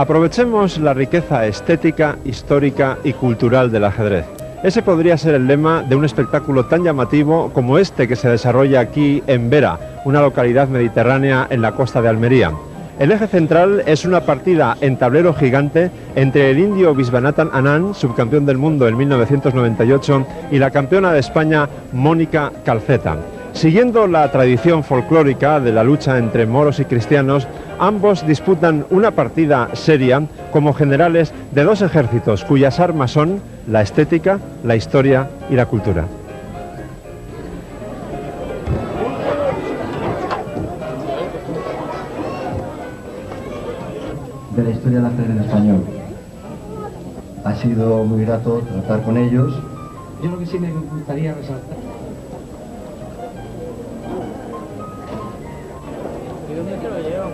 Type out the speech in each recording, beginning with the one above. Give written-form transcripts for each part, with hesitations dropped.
Aprovechemos la riqueza estética, histórica y cultural del ajedrez. Ese podría ser el lema de un espectáculo tan llamativo como este que se desarrolla aquí en Vera, una localidad mediterránea en la costa de Almería. El eje central es una partida en tablero gigante entre el indio Viswanathan Anand, subcampeón del mundo en 1998, y la campeona de España, Mónica Calceta. Siguiendo la tradición folclórica de la lucha entre moros y cristianos, ambos disputan una partida seria como generales de dos ejércitos cuyas armas son la estética, la historia y la cultura. De la historia del ajedrez español. Ha sido muy grato tratar con ellos. Yo lo que sí me gustaría resaltar. ¿Y dónde te lo llevas?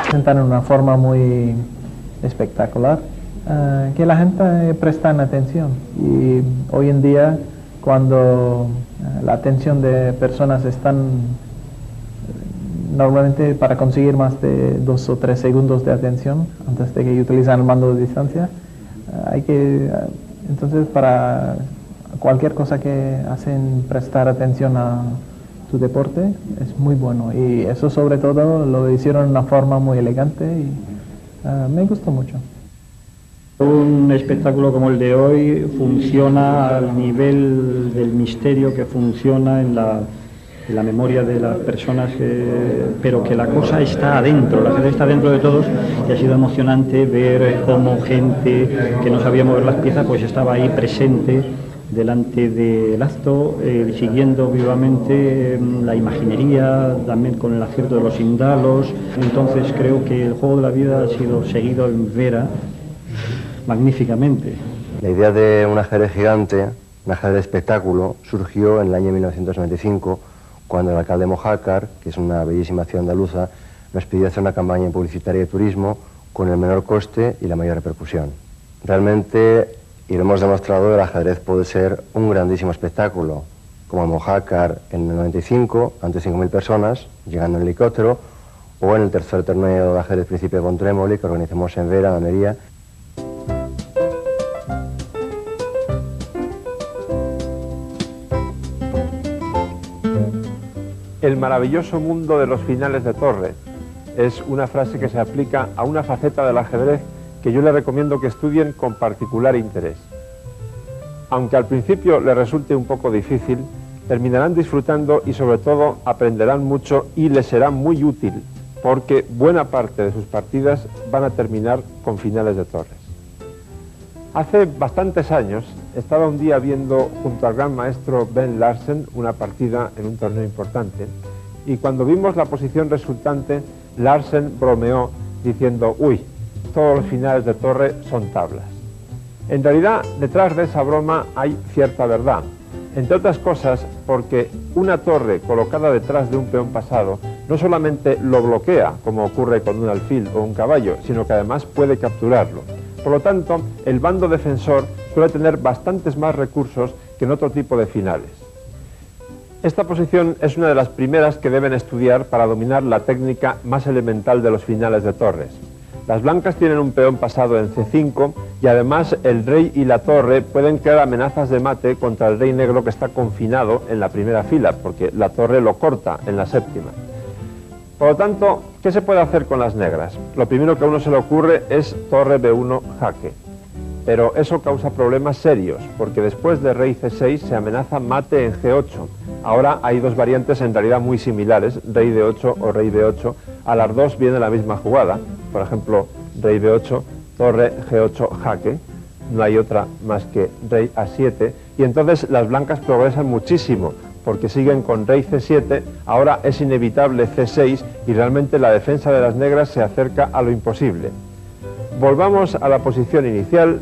Presentan de una forma muy espectacular, que la gente presta atención, y hoy en día cuando la atención de personas están normalmente para conseguir más de 2 o 3 segundos de atención antes de que utilizan el mando de distancia, entonces para cualquier cosa que hacen prestar atención a su deporte es muy bueno, y eso sobre todo lo hicieron de una forma muy elegante y me gustó mucho. Un espectáculo como el de hoy funciona al nivel del misterio que funciona en la memoria de las personas, pero que la cosa está adentro, la gente está dentro de todos, y ha sido emocionante ver cómo gente que no sabía mover las piezas pues estaba ahí presente delante del acto, siguiendo vivamente la imaginería, también con el acierto de los indalos. Entonces creo que el juego de la vida ha sido seguido en Vera magníficamente. La idea de un ajedrez gigante, un ajedrez espectáculo, surgió en el año 1995, cuando el alcalde Mojácar, que es una bellísima ciudad andaluza, nos pidió hacer una campaña publicitaria de turismo con el menor coste y la mayor repercusión. Realmente, y lo hemos demostrado, el ajedrez puede ser un grandísimo espectáculo, como en Mojácar en el 95, ante 5.000 personas, llegando en helicóptero, o en el tercer torneo de ajedrez Príncipe con Trémoli, que organizamos en Vera, en Almería. El maravilloso mundo de los finales de torre es una frase que se aplica a una faceta del ajedrez que yo les recomiendo que estudien con particular interés. Aunque al principio les resulte un poco difícil, terminarán disfrutando y sobre todo aprenderán mucho y les será muy útil, porque buena parte de sus partidas van a terminar con finales de torres. Hace bastantes años estaba un día viendo junto al gran maestro Ben Larsen una partida en un torneo importante, y cuando vimos la posición resultante, Larsen bromeó diciendo: uy, todos los finales de torre son tablas. En realidad, detrás de esa broma hay cierta verdad, entre otras cosas porque una torre colocada detrás de un peón pasado no solamente lo bloquea, como ocurre con un alfil o un caballo, sino que además puede capturarlo. Por lo tanto, el bando defensor suele tener bastantes más recursos que en otro tipo de finales. Esta posición es una de las primeras que deben estudiar para dominar la técnica más elemental de los finales de torres. Las blancas tienen un peón pasado en C5 y además el rey y la torre pueden crear amenazas de mate contra el rey negro que está confinado en la primera fila, porque la torre lo corta en la séptima. Por lo tanto, ¿qué se puede hacer con las negras? Lo primero que a uno se le ocurre es torre B1 jaque, pero eso causa problemas serios, porque después de rey C6 se amenaza mate en G8. Ahora hay dos variantes en realidad muy similares, rey D8 o rey B8, a las dos viene la misma jugada. Por ejemplo, rey B8, torre G8 jaque, no hay otra más que rey A7, y entonces las blancas progresan muchísimo, porque siguen con rey C7, ahora es inevitable C6, y realmente la defensa de las negras se acerca a lo imposible. Volvamos a la posición inicial,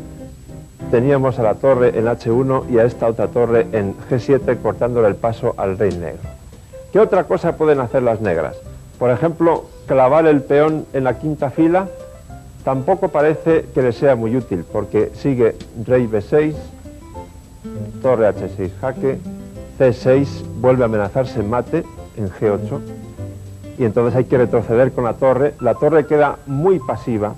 teníamos a la torre en H1 y a esta otra torre en G7 cortándole el paso al rey negro. ¿Qué otra cosa pueden hacer las negras? Por ejemplo, clavar el peón en la quinta fila tampoco parece que le sea muy útil, porque sigue rey B6, torre H6 jaque, C6 vuelve a amenazarse mate en G8, y entonces hay que retroceder con la torre queda muy pasiva,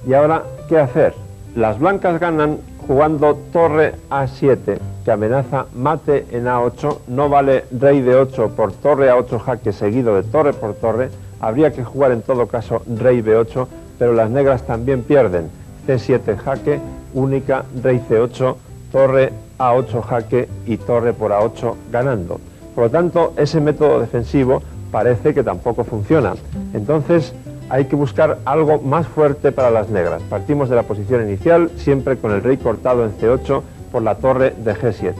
y ahora, ¿qué hacer? Las blancas ganan jugando torre A7, que amenaza mate en A8, no vale rey D8 por torre A8 jaque seguido de torre por torre, habría que jugar en todo caso rey B8, pero las negras también pierden, C7 jaque, única, rey C8, torre A8 jaque y torre por A8 ganando. Por lo tanto, ese método defensivo parece que tampoco funciona. Entonces, hay que buscar algo más fuerte para las negras. Partimos de la posición inicial, siempre con el rey cortado en C8 por la torre de G7.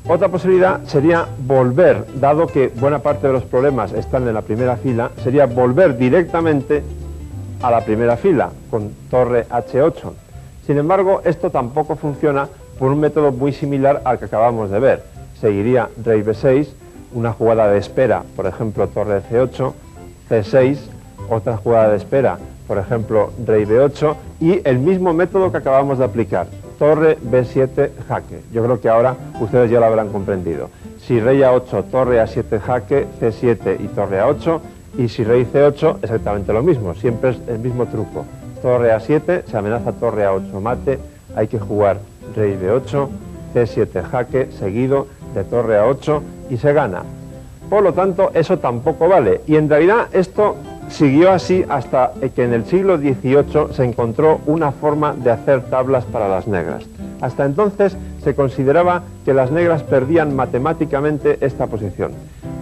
Otra posibilidad sería volver, dado que buena parte de los problemas están en la primera fila, sería volver directamente a la primera fila, con torre H8. Sin embargo, esto tampoco funciona por un método muy similar al que acabamos de ver. Seguiría rey B6, una jugada de espera, por ejemplo, torre C8, C6, otra jugada de espera, por ejemplo, rey B8, y el mismo método que acabamos de aplicar, torre B7 jaque. Yo creo que ahora ustedes ya lo habrán comprendido. Si rey A8, torre A7 jaque, C7 y torre A8, y si rey C8, exactamente lo mismo, siempre es el mismo truco. Torre A7, se amenaza torre A8 mate, hay que jugar rey B8, C7 jaque, seguido de torre A8 y se gana. Por lo tanto, eso tampoco vale. Y en realidad esto siguió así hasta que en el siglo XVIII se encontró una forma de hacer tablas para las negras. Hasta entonces se consideraba que las negras perdían matemáticamente esta posición.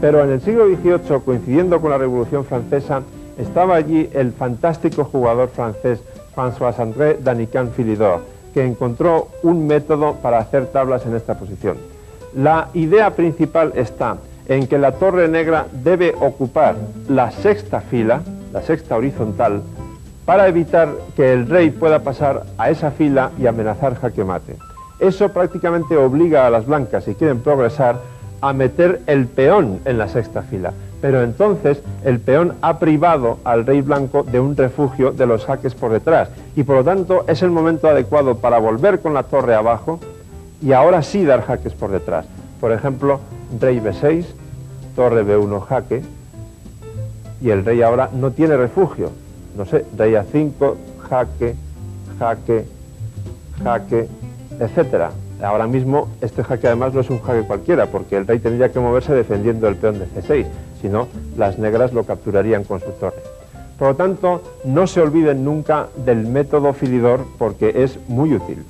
Pero en el siglo XVIII, coincidiendo con la Revolución Francesa, estaba allí el fantástico jugador francés François-André Danican-Philidor, que encontró un método para hacer tablas en esta posición. La idea principal está en que la torre negra debe ocupar la sexta fila, la sexta horizontal, para evitar que el rey pueda pasar a esa fila y amenazar jaque mate. Eso prácticamente obliga a las blancas, si quieren progresar, a meter el peón en la sexta fila. Pero entonces el peón ha privado al rey blanco de un refugio de los jaques por detrás, y por lo tanto es el momento adecuado para volver con la torre abajo y ahora sí dar jaques por detrás. Por ejemplo, rey B6, torre B1 jaque, y el rey ahora no tiene refugio. No sé, rey A5, jaque, jaque, jaque, etcétera. Ahora mismo este jaque además no es un jaque cualquiera, porque el rey tendría que moverse defendiendo el peón de C6, si no, las negras lo capturarían con su torre. Por lo tanto, no se olviden nunca del método Philidor, porque es muy útil.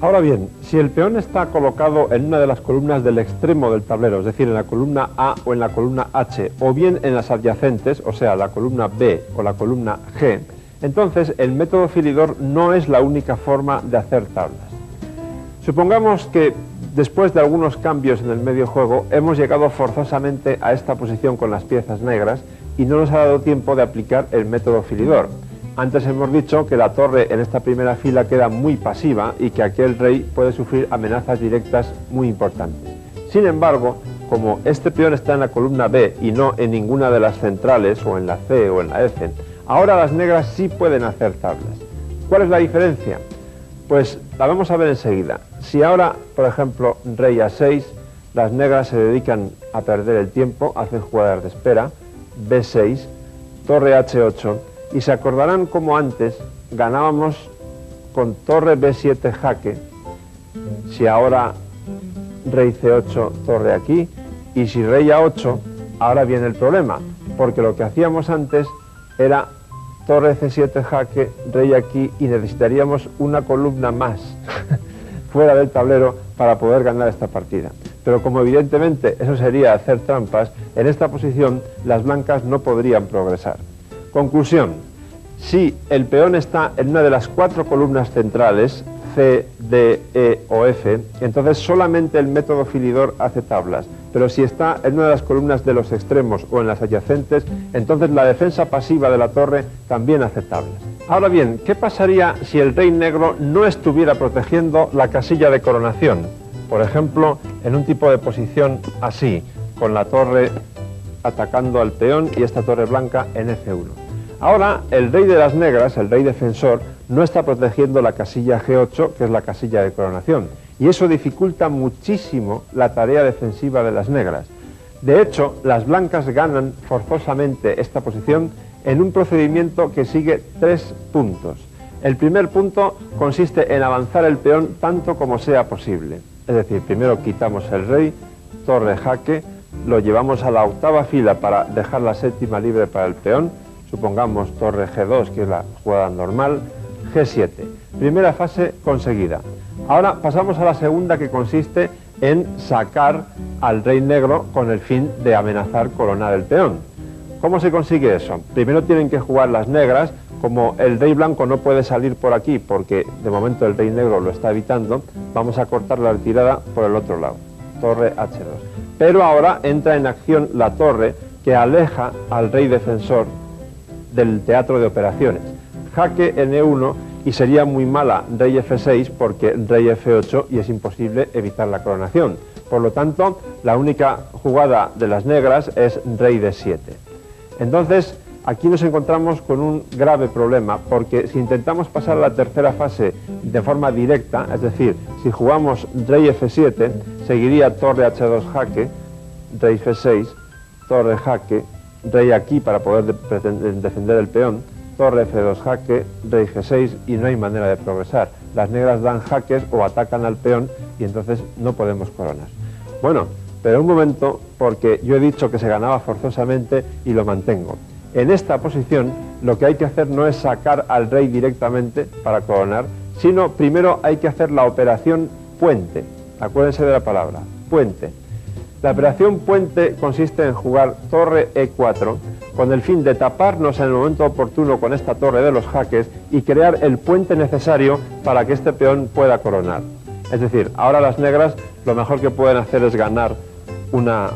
Ahora bien, si el peón está colocado en una de las columnas del extremo del tablero, es decir, en la columna A o en la columna H, o bien en las adyacentes, o sea, la columna B o la columna G, entonces el método Philidor no es la única forma de hacer tablas. Supongamos que después de algunos cambios en el medio juego hemos llegado forzosamente a esta posición con las piezas negras y no nos ha dado tiempo de aplicar el método Philidor. Antes hemos dicho que la torre en esta primera fila queda muy pasiva y que aquel rey puede sufrir amenazas directas muy importantes. Sin embargo, como este peón está en la columna B y no en ninguna de las centrales, o en la C o en la F, ahora las negras sí pueden hacer tablas. ¿Cuál es la diferencia? Pues la vamos a ver enseguida. Si ahora, por ejemplo, rey A6, las negras se dedican a perder el tiempo, hacen jugadas de espera, B6, torre H8, y se acordarán como antes ganábamos con torre B7 jaque, si ahora rey C8, torre aquí, y si rey A8, ahora viene el problema, porque lo que hacíamos antes era torre C7 jaque, rey aquí, y necesitaríamos una columna más fuera del tablero para poder ganar esta partida. Pero como evidentemente eso sería hacer trampas, en esta posición las blancas no podrían progresar. Conclusión: si el peón está en una de las 4 columnas centrales, C, D, E o F, entonces solamente el método Philidor hace tablas. Pero si está en una de las columnas de los extremos o en las adyacentes, entonces la defensa pasiva de la torre también hace tablas. Ahora bien, ¿qué pasaría si el rey negro no estuviera protegiendo la casilla de coronación? Por ejemplo, en un tipo de posición así, con la torre atacando al peón y esta torre blanca en F1. Ahora, el rey de las negras, el rey defensor, no está protegiendo la casilla G8, que es la casilla de coronación, y eso dificulta muchísimo la tarea defensiva de las negras. De hecho, las blancas ganan forzosamente esta posición en un procedimiento que sigue 3 puntos. El primer punto consiste en avanzar el peón tanto como sea posible. Es decir, primero quitamos el rey, torre jaque, lo llevamos a la octava fila para dejar la séptima libre para el peón, supongamos torre G2, que es la jugada normal, G7. Primera fase conseguida. Ahora pasamos a la segunda, que consiste en sacar al rey negro con el fin de amenazar coronar el peón. ¿Cómo se consigue eso? Primero tienen que jugar las negras. Como el rey blanco no puede salir por aquí porque de momento el rey negro lo está evitando, vamos a cortar la retirada por el otro lado, torre H2. Pero ahora entra en acción la torre que aleja al rey defensor del teatro de operaciones. Jaque en E1 y sería muy mala rey F6 porque rey F8 y es imposible evitar la coronación. Por lo tanto, la única jugada de las negras es rey D7. Entonces, aquí nos encontramos con un grave problema, porque si intentamos pasar a la tercera fase de forma directa, es decir, si jugamos rey F7, seguiría torre H2 jaque, rey F6, torre jaque, rey aquí para poder defender el peón, torre F2 jaque, rey G6 y no hay manera de progresar. Las negras dan jaques o atacan al peón y entonces no podemos coronar. Bueno, pero un momento, porque yo he dicho que se ganaba forzosamente y lo mantengo. En esta posición lo que hay que hacer no es sacar al rey directamente para coronar, sino primero hay que hacer la operación puente. Acuérdense de la palabra, puente. La operación puente consiste en jugar torre E4 con el fin de taparnos en el momento oportuno con esta torre de los jaques y crear el puente necesario para que este peón pueda coronar. Es decir, ahora las negras lo mejor que pueden hacer es ganar una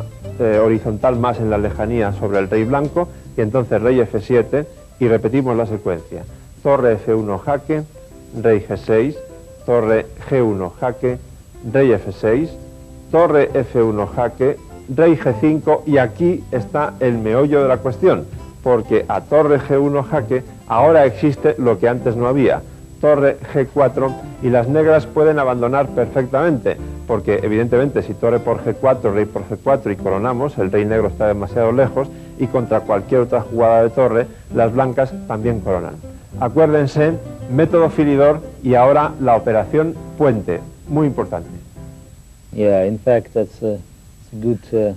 horizontal más en la lejanía sobre el rey blanco, y entonces rey F7 y repetimos la secuencia. Torre F1 jaque, rey G6, torre G1 jaque, rey F6, torre F1 jaque, rey G5 y aquí está el meollo de la cuestión, porque a torre G1 jaque ahora existe lo que antes no había, torre G4 y las negras pueden abandonar perfectamente, porque evidentemente si torre por G4, rey por G4 y coronamos, el rey negro está demasiado lejos y contra cualquier otra jugada de torre, las blancas también coronan. Acuérdense, método Philidor y ahora la operación puente, muy importante.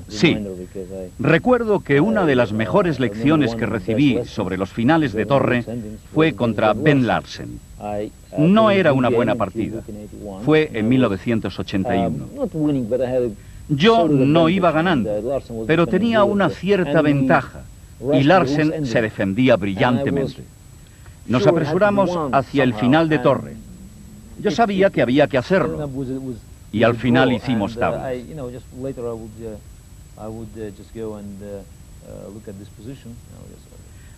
Sí, recuerdo que una de las mejores lecciones que recibí sobre los finales de torre fue contra Ben Larsen. No era una buena partida, fue en 1981. Yo no iba ganando, pero tenía una cierta ventaja y Larsen se defendía brillantemente. Nos apresuramos hacia el final de torre. Yo sabía que había que hacerlo y al final hicimos tablas.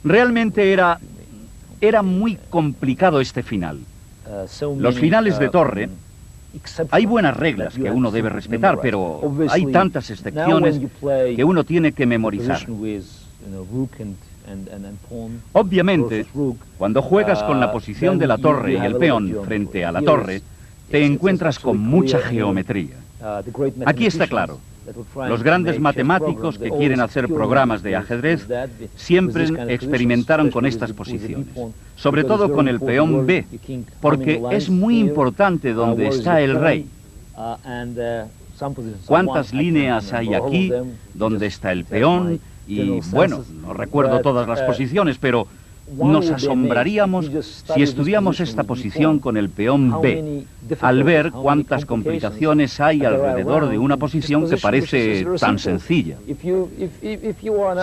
Realmente era muy complicado este final. Los finales de torre, hay buenas reglas que uno debe respetar, pero hay tantas excepciones que uno tiene que memorizar. Obviamente, cuando juegas con la posición de la torre y el peón frente a la torre, te encuentras con mucha geometría. Aquí está claro. Los grandes matemáticos que quieren hacer programas de ajedrez siempre experimentaron con estas posiciones, sobre todo con el peón B, porque es muy importante dónde está el rey. ¿Cuántas líneas hay aquí? ¿Dónde está el peón? Y bueno, no recuerdo todas las posiciones, pero nos asombraríamos si estudiamos esta posición con el peón B, al ver cuántas complicaciones hay alrededor de una posición que parece tan sencilla.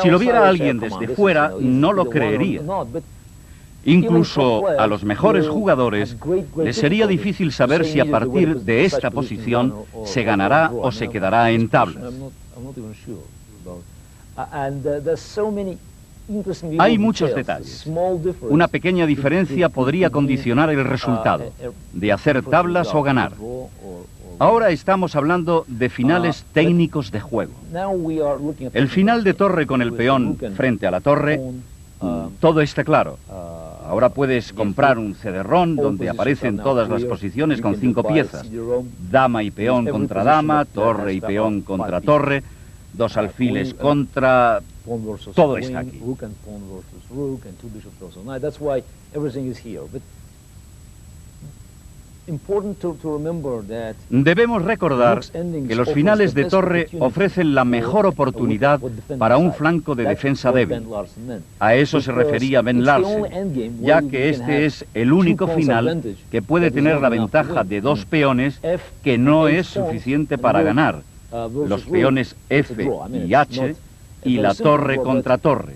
Si lo viera alguien desde fuera, no lo creería. Incluso a los mejores jugadores les sería difícil saber si a partir de esta posición se ganará o se quedará en tablas. Hay muchos detalles. Una pequeña diferencia podría condicionar el resultado, de hacer tablas o ganar. Ahora estamos hablando de finales técnicos de juego. El final de torre con el peón frente a la torre, todo está claro. Ahora puedes comprar un CD-ROM donde aparecen todas las posiciones con 5 piezas. Dama y peón contra dama, torre y peón contra torre, dos alfiles contra... Todo está aquí. Debemos recordar que los finales de torre ofrecen la mejor oportunidad para un flanco de defensa débil. A eso se refería Ben Larsen, ya que este es el único final que puede tener la ventaja de 2 peones que no es suficiente para ganar. Los peones F y H y la torre contra torre.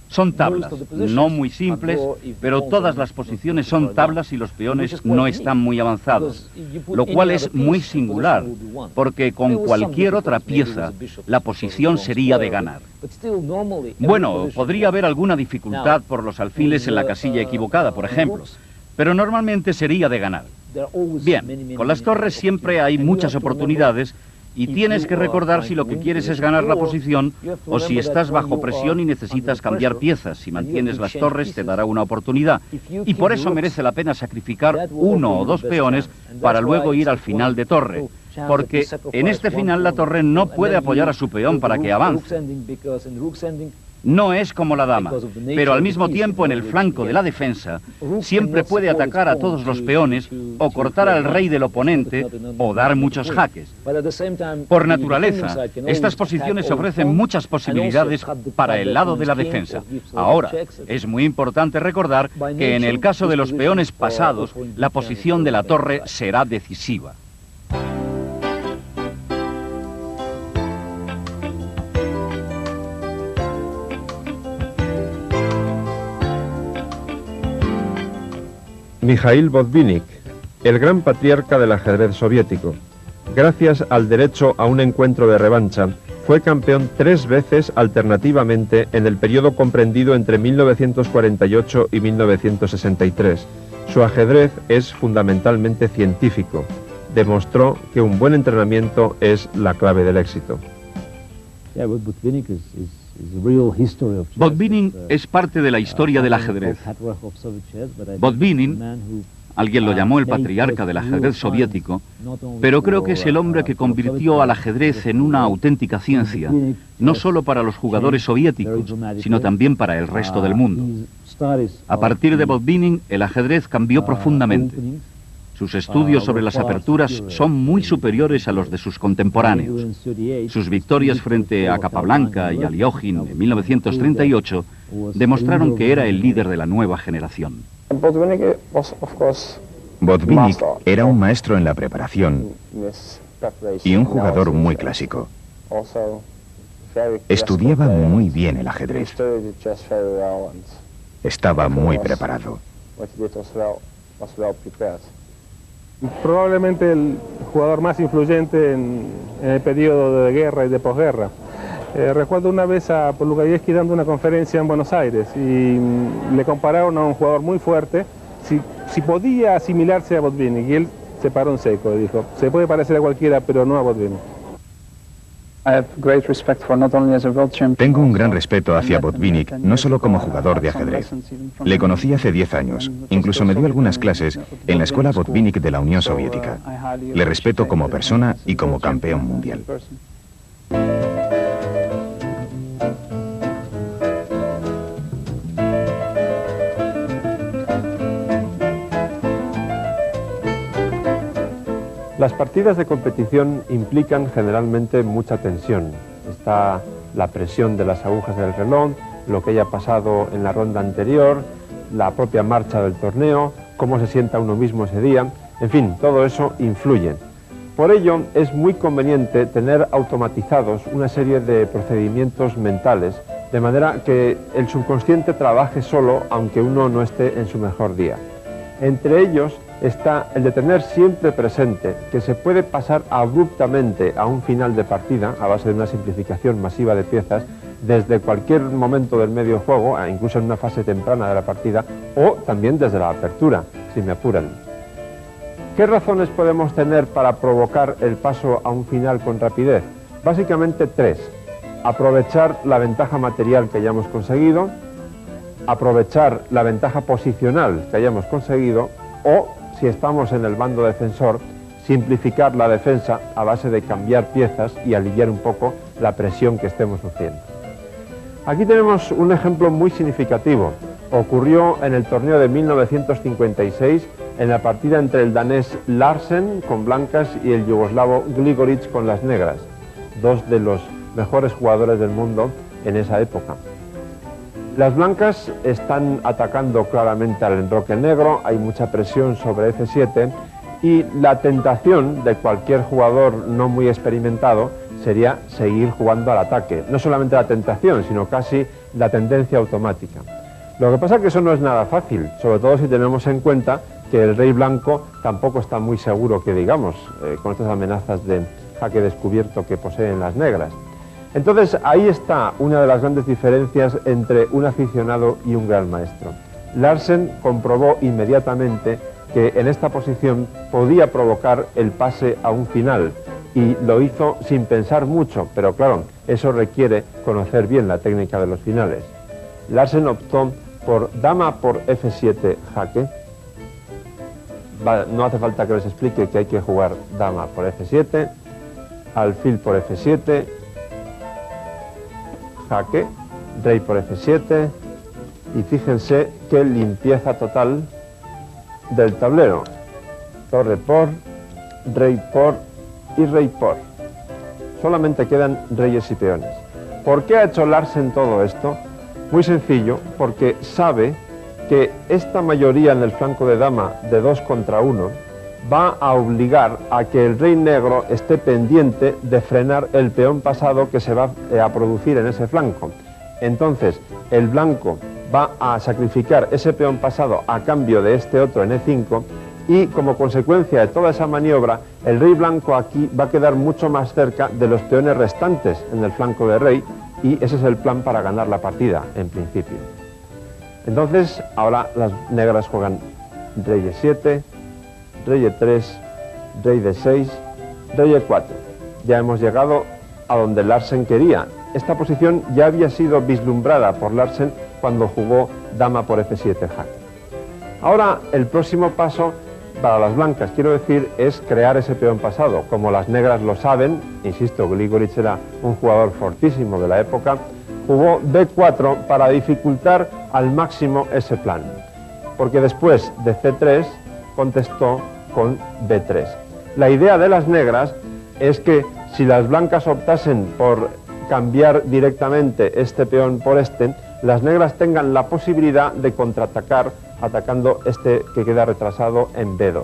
Son tablas, no muy simples, pero todas las posiciones son tablas y los peones no están muy avanzados, lo cual es muy singular, porque con cualquier otra pieza la posición sería de ganar. Bueno, podría haber alguna dificultad por los alfiles en la casilla equivocada, por ejemplo, pero normalmente sería de ganar. Bien, con las torres siempre hay muchas oportunidades, y tienes que recordar si lo que quieres es ganar la posición o si estás bajo presión y necesitas cambiar piezas. Si mantienes las torres te dará una oportunidad. Y por eso merece la pena sacrificar 1 o 2 peones para luego ir al final de torre. Porque en este final la torre no puede apoyar a su peón para que avance. No es como la dama, pero al mismo tiempo en el flanco de la defensa siempre puede atacar a todos los peones o cortar al rey del oponente o dar muchos jaques. Por naturaleza, estas posiciones ofrecen muchas posibilidades para el lado de la defensa. Ahora, es muy importante recordar que en el caso de los peones pasados, la posición de la torre será decisiva. Mikhail Botvinnik, el gran patriarca del ajedrez soviético. Gracias al derecho a un encuentro de revancha, fue campeón 3 veces alternativamente en el periodo comprendido entre 1948 y 1963. Su ajedrez es fundamentalmente científico. Demostró que un buen entrenamiento es la clave del éxito. Botvinnik es parte de la historia del ajedrez. Botvinnik, alguien lo llamó el patriarca del ajedrez soviético, pero creo que es el hombre que convirtió al ajedrez en una auténtica ciencia, no solo para los jugadores soviéticos, sino también para el resto del mundo. A partir de Botvinnik, el ajedrez cambió profundamente. Sus estudios sobre las aperturas son muy superiores a los de sus contemporáneos. Sus victorias frente a Capablanca y a Liogin en 1938 demostraron que era el líder de la nueva generación. Botvinnik era un maestro en la preparación y un jugador muy clásico. Estudiaba muy bien el ajedrez. Estaba muy preparado. Probablemente el jugador más influyente en el periodo de guerra y de posguerra. Recuerdo una vez a Polugaevsky dando una conferencia en Buenos Aires y le compararon a un jugador muy fuerte si podía asimilarse a Botvinnik, y él se paró en seco y dijo: se puede parecer a cualquiera, pero no a Botvinnik. Tengo un gran respeto hacia Botvinnik, no solo como jugador de ajedrez. Le conocí hace 10 años, incluso me dio algunas clases en la escuela Botvinnik de la Unión Soviética. Le respeto como persona y como campeón mundial. Las partidas de competición implican generalmente mucha tensión. Está la presión de las agujas del reloj, lo que haya pasado en la ronda anterior, la propia marcha del torneo, cómo se sienta uno mismo ese día, en fin, todo eso influye. Por ello, es muy conveniente tener automatizados una serie de procedimientos mentales de manera que el subconsciente trabaje solo aunque uno no esté en su mejor día. Entre ellos está el de tener siempre presente que se puede pasar abruptamente a un final de partida a base de una simplificación masiva de piezas desde cualquier momento del medio juego, incluso en una fase temprana de la partida, o también desde la apertura, si me apuran. ¿Qué razones podemos tener para provocar el paso a un final con rapidez? Básicamente tres. Aprovechar la ventaja material que hayamos conseguido, aprovechar la ventaja posicional que hayamos conseguido, o, si estamos en el bando defensor, simplificar la defensa a base de cambiar piezas y aliviar un poco la presión que estemos sufriendo. Aquí tenemos un ejemplo muy significativo. Ocurrió en el torneo de 1956 en la partida entre el danés Larsen con blancas y el yugoslavo Gligoric con las negras, dos de los mejores jugadores del mundo en esa época. Las blancas están atacando claramente al enroque negro, hay mucha presión sobre F7 y la tentación de cualquier jugador no muy experimentado sería seguir jugando al ataque. No solamente la tentación, sino casi la tendencia automática. Lo que pasa es que eso no es nada fácil, sobre todo si tenemos en cuenta que el rey blanco tampoco está muy seguro que digamos, con estas amenazas de jaque descubierto que poseen las negras. Entonces ahí está una de las grandes diferencias entre un aficionado y un gran maestro. Larsen comprobó inmediatamente que en esta posición podía provocar el pase a un final y lo hizo sin pensar mucho, pero claro, eso requiere conocer bien la técnica de los finales. Larsen optó por dama por F7 jaque. No hace falta que les explique que hay que jugar dama por F7, alfil por F7, jaque, rey por F7 y fíjense qué limpieza total del tablero. Torre por, rey por y rey por. Solamente quedan reyes y peones. ¿Por qué ha hecho Larsen todo esto? Muy sencillo, porque sabe que esta mayoría en el flanco de dama de 2 contra 1 va a obligar a que el rey negro esté pendiente de frenar el peón pasado que se va a producir en ese flanco. Entonces, el blanco va a sacrificar ese peón pasado a cambio de este otro en E5 y como consecuencia de toda esa maniobra, el rey blanco aquí va a quedar mucho más cerca de los peones restantes en el flanco de rey y ese es el plan para ganar la partida, en principio. Entonces, ahora las negras juegan rey E7, rey E3, rey D6, rey E4. Ya hemos llegado a donde Larsen quería. Esta posición ya había sido vislumbrada por Larsen cuando jugó dama por F7 jaque. Ahora, el próximo paso para las blancas, quiero decir, es crear ese peón pasado. Como las negras lo saben, insisto, Gligoric era un jugador fortísimo de la época, jugó B4 para dificultar al máximo ese plan. Porque después de C3 contestó con B3. La idea de las negras es que si las blancas optasen por cambiar directamente este peón por este, las negras tengan la posibilidad de contraatacar atacando este que queda retrasado en B2.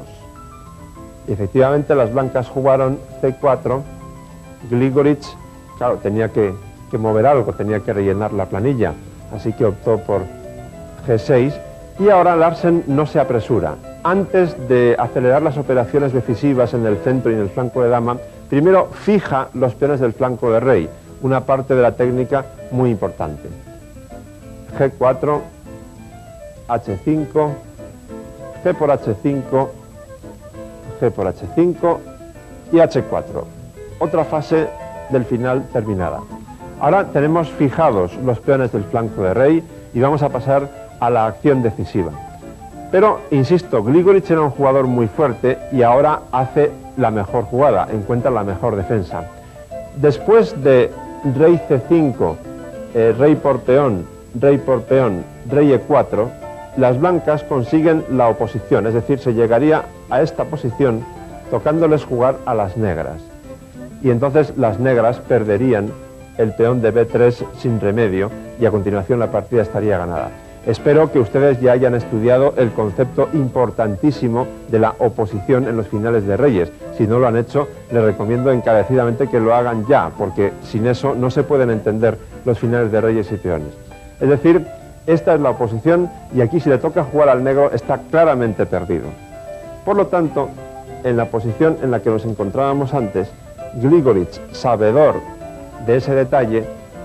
Y efectivamente las blancas jugaron C4, Gligoric, claro, tenía que mover algo, tenía que rellenar la planilla, así que optó por G6 y ahora Larsen no se apresura. Antes de acelerar las operaciones decisivas en el centro y en el flanco de dama, primero fija los peones del flanco de rey, una parte de la técnica muy importante. G4, H5, G por H5, G por H5 y H4. Otra fase del final terminada. Ahora tenemos fijados los peones del flanco de rey y vamos a pasar a la acción decisiva. Pero, insisto, Gligoric era un jugador muy fuerte y ahora hace la mejor jugada, encuentra la mejor defensa. Después de rey C5, rey por peón, rey E4, las blancas consiguen la oposición, es decir, se llegaría a esta posición tocándoles jugar a las negras. Y entonces las negras perderían el peón de B3 sin remedio y a continuación la partida estaría ganada. Espero que ustedes ya hayan estudiado el concepto importantísimo de la oposición en los finales de reyes. Si no lo han hecho, les recomiendo encarecidamente que lo hagan ya, porque sin eso no se pueden entender los finales de reyes y peones. Es decir, esta es la oposición y aquí si le toca jugar al negro está claramente perdido. Por lo tanto, en la posición en la que nos encontrábamos antes, Grigorich, sabedor de ese detalle,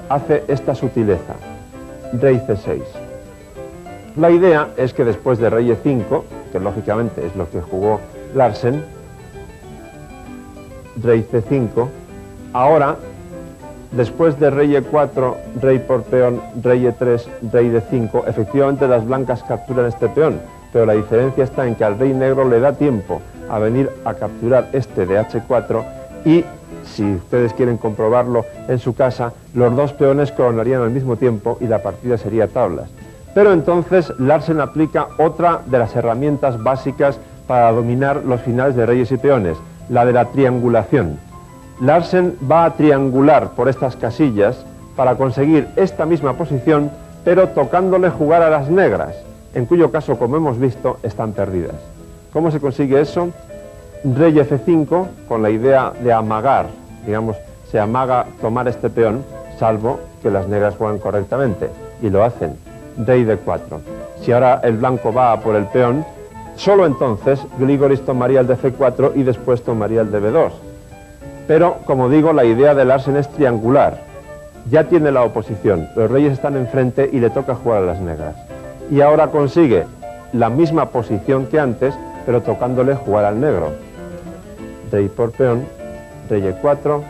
hace esta sutileza, rey c6. La idea es que después de rey e5, que lógicamente es lo que jugó Larsen, rey c5, ahora, después de rey e4, rey por peón, rey e3, rey d5, efectivamente las blancas capturan este peón, pero la diferencia está en que al rey negro le da tiempo a venir a capturar este de h4 y, si ustedes quieren comprobarlo en su casa, los dos peones coronarían al mismo tiempo y la partida sería tablas. Pero entonces Larsen aplica otra de las herramientas básicas para dominar los finales de reyes y peones, la de la triangulación. Larsen va a triangular por estas casillas para conseguir esta misma posición, pero tocándole jugar a las negras, en cuyo caso, como hemos visto, están perdidas. ¿Cómo se consigue eso? Rey f5, con la idea de amagar, digamos, se amaga tomar este peón, salvo que las negras juegan correctamente, y lo hacen. Rey d4. Si ahora el blanco va a por el peón, solo entonces Grigorich tomaría el de c4 y después tomaría el de b2. Pero, como digo, la idea de Larsen es triangular. Ya tiene la oposición, los reyes están enfrente y le toca jugar a las negras. Y ahora consigue la misma posición que antes, pero tocándole jugar al negro. Rey por peón, rey e4,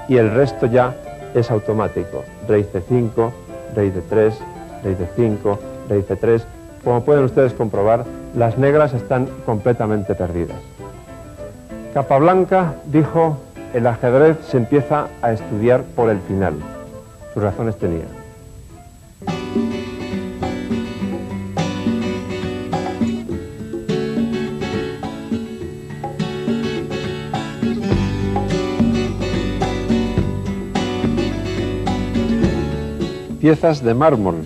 y el resto ya es automático. Rey c5, rey d3, rey d5, rey c3. Como pueden ustedes comprobar, las negras están completamente perdidas. Capablanca dijo: el ajedrez se empieza a estudiar por el final. Sus razones tenía. Piezas de mármol,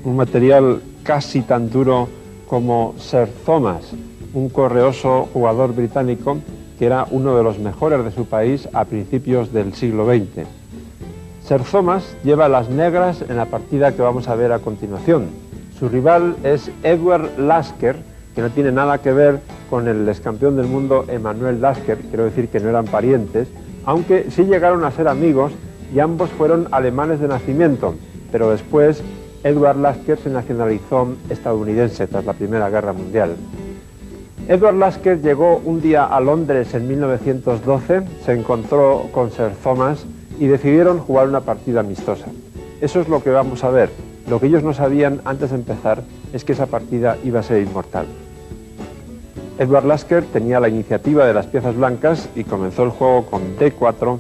un material casi tan duro como Sir Thomas, un correoso jugador británico que era uno de los mejores de su país a principios del siglo XX. Sir Thomas lleva las negras en la partida que vamos a ver a continuación. Su rival es Edward Lasker, que no tiene nada que ver con el excampeón del mundo Emanuel Lasker, quiero decir que no eran parientes, aunque sí llegaron a ser amigos y ambos fueron alemanes de nacimiento, pero después Edward Lasker se nacionalizó estadounidense tras la Primera Guerra Mundial. Edward Lasker llegó un día a Londres en 1912, se encontró con Sir Thomas y decidieron jugar una partida amistosa. Eso es lo que vamos a ver. Lo que ellos no sabían antes de empezar es que esa partida iba a ser inmortal. Edward Lasker tenía la iniciativa de las piezas blancas y comenzó el juego con d4.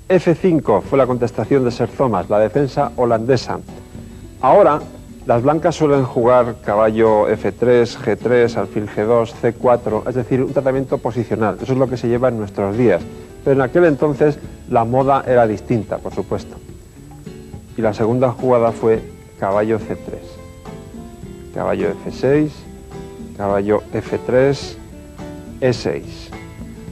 F5 fue la contestación de Sir Thomas, la defensa holandesa. Ahora, las blancas suelen jugar caballo F3, G3, alfil G2, C4, es decir, un tratamiento posicional. Eso es lo que se lleva en nuestros días. Pero en aquel entonces la moda era distinta, por supuesto. Y la segunda jugada fue caballo C3. Caballo F6, caballo F3, E6.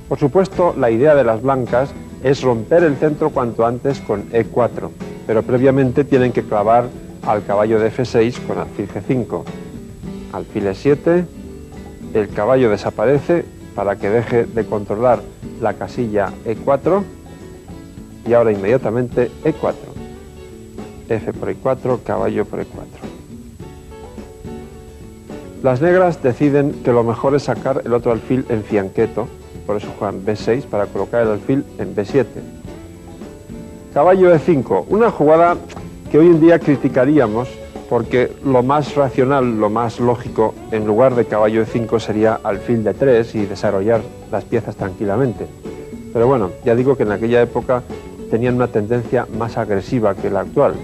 Por supuesto, la idea de las blancas es romper el centro cuanto antes con E4, pero previamente tienen que clavar al caballo de F6 con alfil G5. Alfil E7, el caballo desaparece para que deje de controlar la casilla E4 y ahora inmediatamente E4. F por E4, caballo por E4. Las negras deciden que lo mejor es sacar el otro alfil en fianqueto, por eso juegan B6 para colocar el alfil en B7. Caballo E5, una jugada que hoy en día criticaríamos porque lo más racional, lo más lógico, en lugar de caballo E5 sería alfil D3 y desarrollar las piezas tranquilamente. Pero bueno, ya digo que en aquella época tenían una tendencia más agresiva que la actual.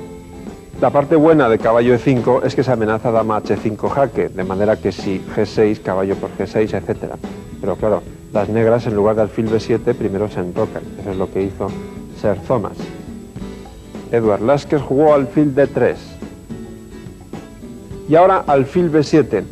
La parte buena de caballo E5 es que se amenaza dama H5 jaque, de manera que si G6, caballo por G6, etc. Pero claro, las negras en lugar de alfil B7 primero se enrocan. Eso es lo que hizo Sir Thomas. Edward Lasker jugó alfil D3. Y ahora alfil B7.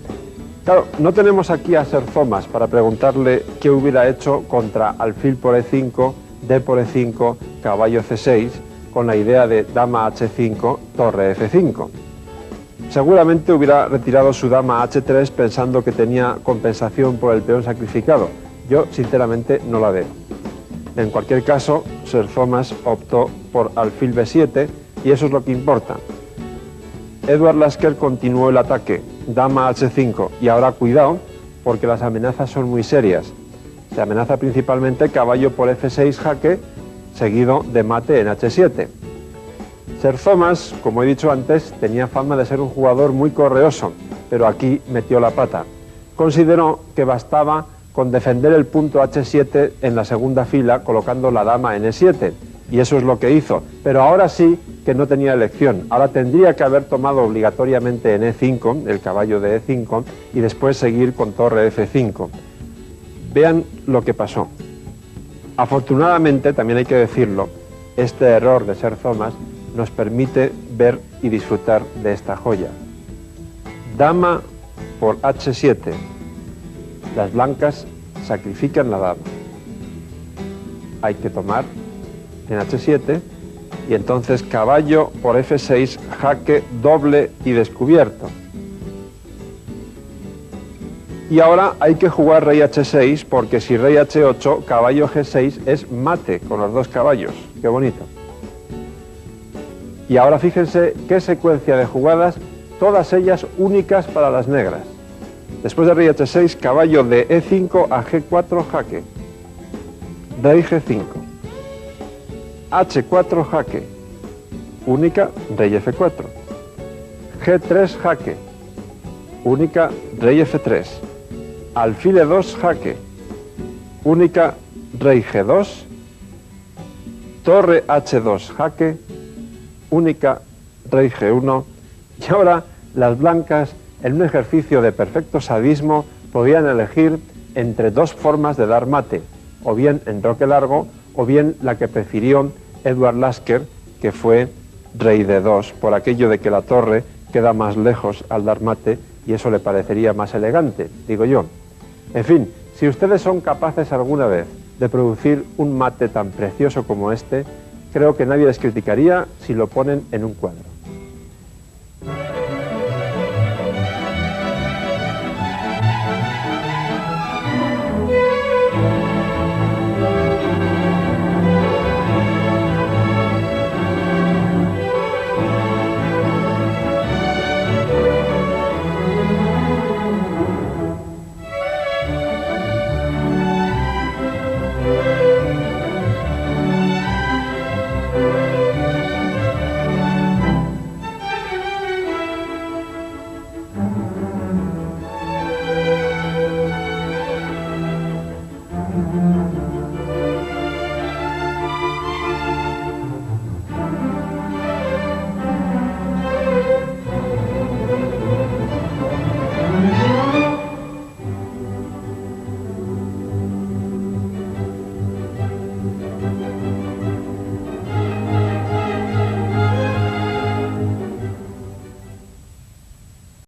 Claro, no tenemos aquí a Sir Thomas para preguntarle qué hubiera hecho contra alfil por E5, D por E5, caballo C6, con la idea de dama H5, torre F5. Seguramente hubiera retirado su dama H3 pensando que tenía compensación por el peón sacrificado. Yo, sinceramente, no la veo. En cualquier caso, Sir Thomas optó por alfil B7 y eso es lo que importa. Edward Lasker continuó el ataque, dama H5, y ahora cuidado, porque las amenazas son muy serias. Se amenaza principalmente caballo por F6 jaque, seguido de mate en H7. Sir Thomas, como he dicho antes, tenía fama de ser un jugador muy correoso, pero aquí metió la pata. Consideró que bastaba con defender el punto H7 en la segunda fila colocando la dama en E7, y eso es lo que hizo. Pero ahora sí que no tenía elección, ahora tendría que haber tomado obligatoriamente en E5, el caballo de E5, y después seguir con torre F5. Vean lo que pasó. Afortunadamente, también hay que decirlo, este error de Sir Thomas nos permite ver y disfrutar de esta joya. Dama por H7. Las blancas sacrifican la dama. Hay que tomar en H7 y entonces caballo por F6, jaque doble y descubierto. Y ahora hay que jugar rey H6 porque si rey H8, caballo G6 es mate con los dos caballos. Qué bonito. Y ahora fíjense qué secuencia de jugadas, todas ellas únicas para las negras. Después de rey H6, caballo de E5 a G4 jaque. Rey G5. H4 jaque. Única, rey F4. G3 jaque. Única, rey F3. Alfil E2 jaque. Única, rey G2. Torre H2 jaque. Única, rey G1. Y ahora las blancas, en un ejercicio de perfecto sadismo, podían elegir entre dos formas de dar mate, o bien en roque largo, o bien la que prefirió Edward Lasker, que fue rey D2, por aquello de que la torre queda más lejos al dar mate y eso le parecería más elegante, digo yo. En fin, si ustedes son capaces alguna vez de producir un mate tan precioso como este, creo que nadie les criticaría si lo ponen en un cuadro.